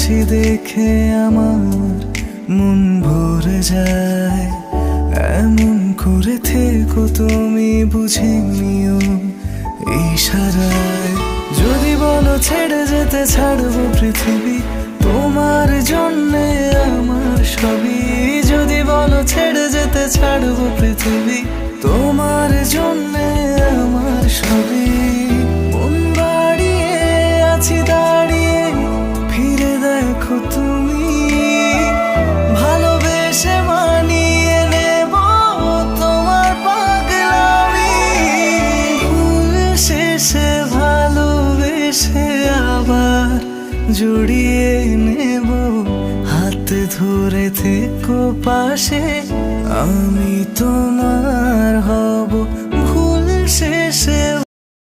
হাসি দেখে আমার মন ভরে যায়। এমন করে থেকো তুমি বুঝে নিও ইশারায়। যদি বলো ছেড়ে যেতে ছাড়বো পৃথিবী, তোমার জন্যে আমার সবই। যদি বলো ছেড়ে যেতে ছাড়বো পৃথিবী, তোমার জন্যে আমার সবই। মন বাড়িয়ে আছি দাঁড়িয়ে, ফিরে দেখো তুমি। ভালোবেসে মানিয়ে নেব তোমার পাগলামি। ভুল শেষে ভালোবেসে আবার জড়িয়ে নেব, হাতে ধরে থেকো পাশে, আমি তোমার হব। ভুল শেষে